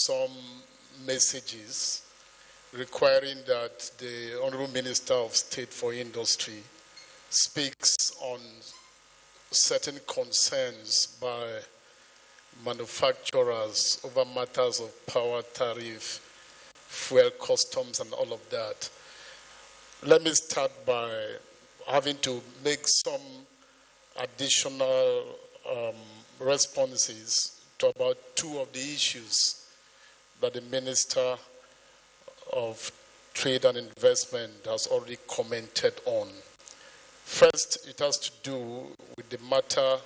some messages requiring that the Honorable Minister of State for Industry speaks on certain concerns by manufacturers over matters of power tariff, fuel customs, and all of that. Let me start by having to make some additional responses to about two of the issues that the Minister of Trade and Investment has already commented on. First, it has to do with the matter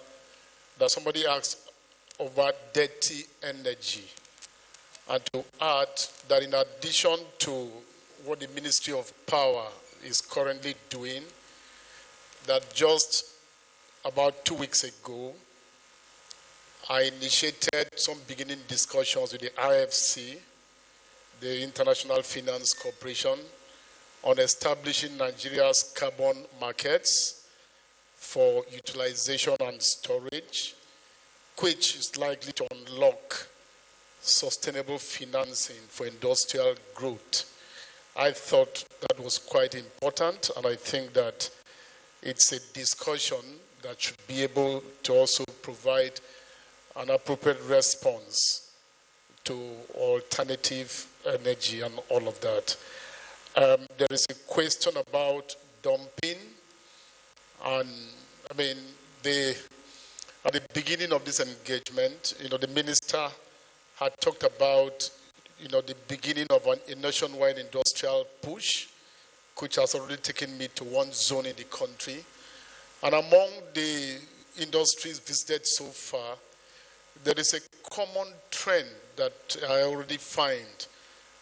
that somebody asked over dirty energy. And to add that in addition to what the Ministry of Power is currently doing, that just about 2 weeks ago, I initiated some beginning discussions with the IFC, the International Finance Corporation, on establishing Nigeria's carbon markets for utilization and storage, which is likely to unlock sustainable financing for industrial growth. I thought that was quite important, and I think that it's a discussion that should be able to also provide an appropriate response to alternative energy and all of that. There is a question about dumping, and I mean, at the beginning of this engagement, the minister had talked about, the beginning of a nationwide industrial push, which has already taken me to one zone in the country. And among the industries visited so far, there is a common trend that I already find,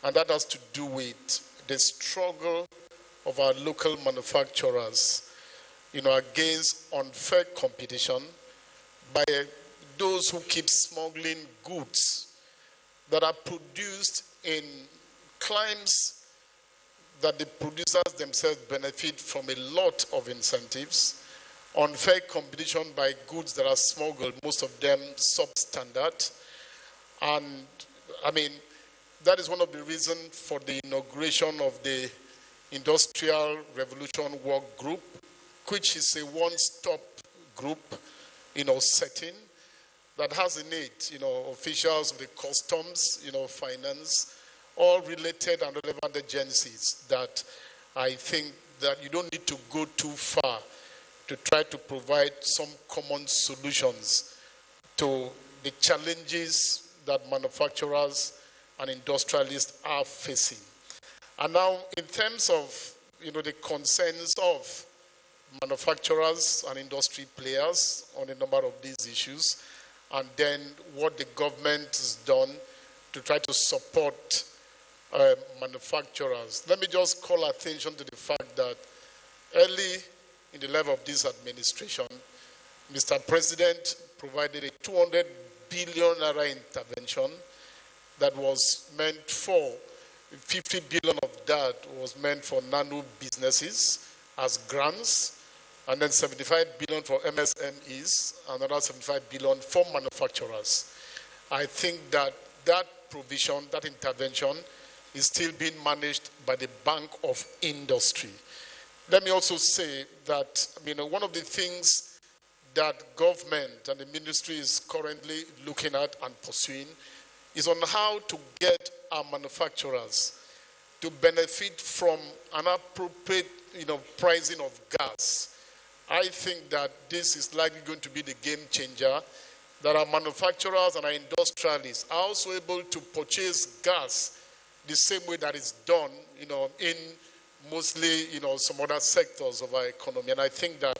and that has to do with the struggle of our local manufacturers, against unfair competition by those who keep smuggling goods that are produced in climes that the producers themselves benefit from a lot of incentives, unfair competition by goods that are smuggled, most of them substandard. And I mean, that is one of the reasons for the inauguration of the Industrial Revolution Work Group, which is a one-stop group, setting that has in it, officials of the customs, finance, all related and relevant agencies that I think that you don't need to go too far to try to provide some common solutions to the challenges that manufacturers and industrialists are facing. And now, in terms of, the concerns of manufacturers and industry players on a number of these issues, and then what the government has done to try to support manufacturers. Let me just call attention to the fact that early in the level of this administration, Mr. President provided a 200 billion naira intervention that was meant for 50 billion of that was meant for nano businesses as grants, and then 75 billion for MSMEs, another 75 billion for manufacturers. I think that that provision, that intervention, is still being managed by the Bank of Industry. Let me also say that, one of the things that government and the ministry is currently looking at and pursuing is on how to get our manufacturers to benefit from an appropriate, pricing of gas. I think that this is likely going to be the game changer, that our manufacturers and our industrialists are also able to purchase gas the same way that it's done, in mostly, some other sectors of our economy. And I think that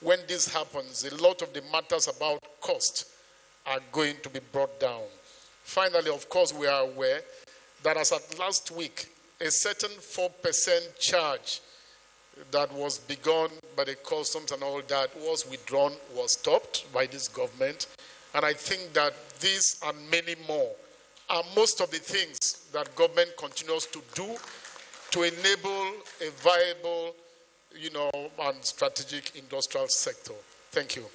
when this happens, a lot of the matters about cost are going to be brought down. Finally, of course, we are aware that as at last week, a certain 4% charge that was begun by the customs and all that was withdrawn, was stopped by this government. And I think that these and many more are most of the things that government continues to do to enable a viable, and strategic industrial sector. Thank you.